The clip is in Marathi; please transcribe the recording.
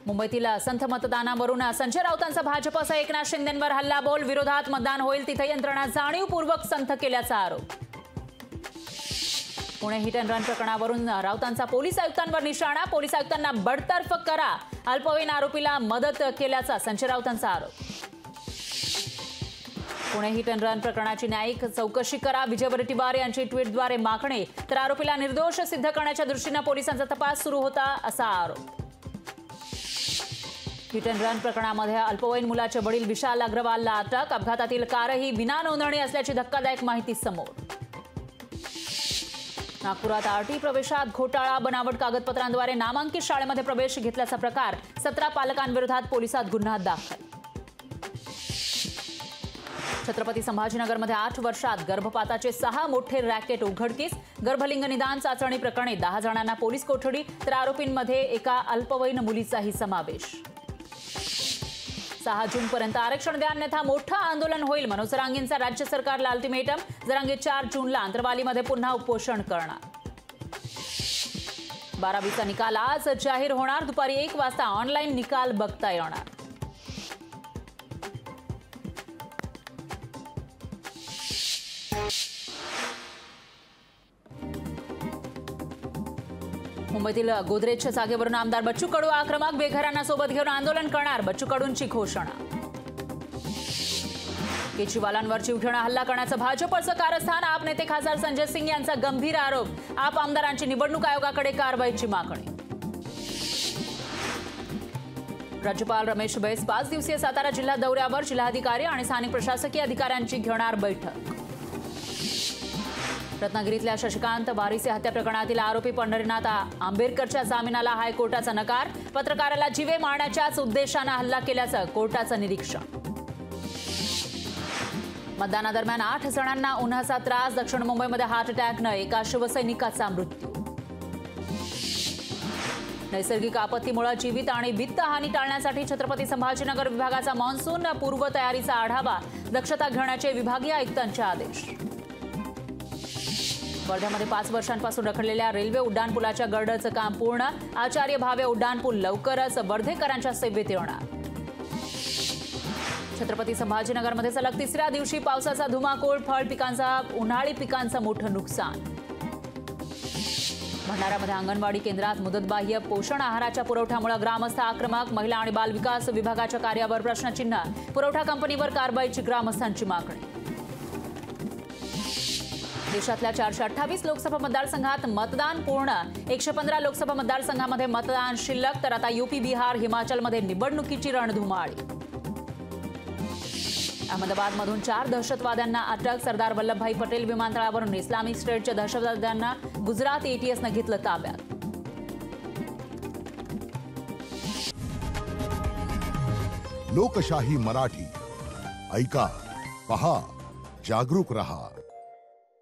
मुंबईतील संथ मतदानावरून संजय राऊतांचा भाजपसह एकनाथ शिंदेंवर हल्लाबोल, विरोधात मतदान होईल तिथे यंत्रणा जाणीवपूर्वक संथ केल्याचा आरोप। पुणे हिट अँड रन प्रकरणावरून राऊतांचा पोलीस आयुक्तांवर निशाणा, पोलीस आयुक्तांना बडतर्फ करा, अल्पवयीन आरोपीला मदत केल्याचा संजय राऊतांचा आरोप। पुणे हिट अँड रन प्रकरणाची न्यायिक चौकशी करा, विजय वडेट्टीवार यांची ट्विटद्वारे मागणी, तर आरोपीला निर्दोष सिद्ध करण्याच्या दृष्टीने पोलिसांचा तपास सुरू होता असा आरोप। हिट अँड रन प्रकरणामध्ये अल्पवयीन मुलाचे वडील विशाल अग्रवालला अटक, अपघातातील कारही विना नोंदणी असल्याची धक्कादायक माहिती समोर। नागपुरात आरटी प्रवेशात घोटाळा, बनावट कागदपत्रांद्वारे नामांकित शाळेमध्ये प्रवेश घेतल्याचा प्रकार, 17 पालकांविरोधात पोलिसात गुन्हा दाखल। छत्रपती संभाजीनगरमध्ये 8 वर्षात गर्भपाताचे 6 मोठे रॅकेट उघडकीस, गर्भलिंग निदान चाचणी प्रकरणी 10 जणांना पोलीस कोठडी, तर आरोपींमध्ये एका अल्पवयीन मुलीचाही समावेश। 6 जूनपर्यंत आरक्षण द्या अन्यथा मोठं आंदोलन होईल, मनोज जरांगेंचा राज्य सरकारला अल्टिमेटम, जरांगे 4 जूनला अंतरवालीमध्ये पुन्हा उपोषण करणार। 12वीचा निकाल आज जाहीर होणार, दुपारी 1 वाजता ऑनलाईन निकाल बघता येणार। मुंबईतील गोदरेजच्या जागेवरून आमदार बच्चू कडू आक्रमक, बेघरांना सोबत घेऊन आंदोलन करणार, बच्चू कडूंची घोषणा। केजरीवालांवर जीवघेणा हल्ला करण्याचं भाजपचं कारस्थान, आप नेते खासदार संजय सिंग यांचा गंभीर आरोप, आप आमदारांची निवडणूक आयोगाकडे कारवाईची मागणी। राज्यपाल रमेश बैस 5 दिवसीय सातारा जिल्हा दौऱ्यावर, जिल्हाधिकारी आणि स्थानिक प्रशासकीय अधिकाऱ्यांची घेणार बैठक। रत्नागिरीतल्या शशिकांत बारिसे हत्या प्रकरणातील आरोपी पंढरीनाथ आंबेडकरच्या जामिनाला हायकोर्टाचा नकार, पत्रकाराला जीवे मारण्याच्याच उद्देशाने हल्ला केल्याचं कोर्टाचं निरीक्षण। मतदानादरम्यान 8 जणांना उन्हाचा त्रास, दक्षिण मुंबईमध्ये हार्ट अटॅकनं एका शिवसैनिकाचा मृत्यू। नैसर्गिक आपत्तीमुळे जीवित आणि वित्तहानी टाळण्यासाठी छत्रपती संभाजीनगर विभागाचा मान्सून पूर्वतयारीचा आढावा, दक्षता घेण्याचे विभागीय आयुक्तांचे आदेश। वर्ध्यामध्ये 5 वर्षांपासून रखडलेल्या रेल्वे उड्डाणपुलाच्या गर्डरचं काम पूर्ण, आचार्य भावे उड्डाणपूल लवकरच वर्धेकरांच्या सेवेत येणार। छत्रपती संभाजीनगरमध्ये सलग 3ऱ्या दिवशी पावसाचा धुमाकूळ, फळ पिकांचा, उन्हाळी पिकांचं मोठं नुकसान। भंडाऱ्यामध्ये अंगणवाडी केंद्रात मुदतबाह्य पोषण आहाराच्या पुरवठ्यामुळे ग्रामस्थ आक्रमक, महिला आणि बाल विकास विभागाच्या कार्यावर प्रश्नचिन्ह, पुरवठा कंपनीवर कारवाईची ग्रामस्थांची मागणी। देशातल्या 428 लोकसभा मतदारसंघात मतदान पूर्ण, 115 लोकसभा मतदारसंघामध्ये मतदान शिल्लक, तर आता यूपी, बिहार, हिमाचलमध्ये निवडणुकीची रणधुमाळी। अहमदाबादमधून 4 दहशतवाद्यांना अटक, सरदार वल्लभभाई पटेल विमानतळावरून इस्लामिक स्टेटच्या दहशतवाद्यांना गुजरात एटीएसनं घेतलं ताब्यात। लोकशाही मराठी, ऐका, पहा, जागरूक रहा।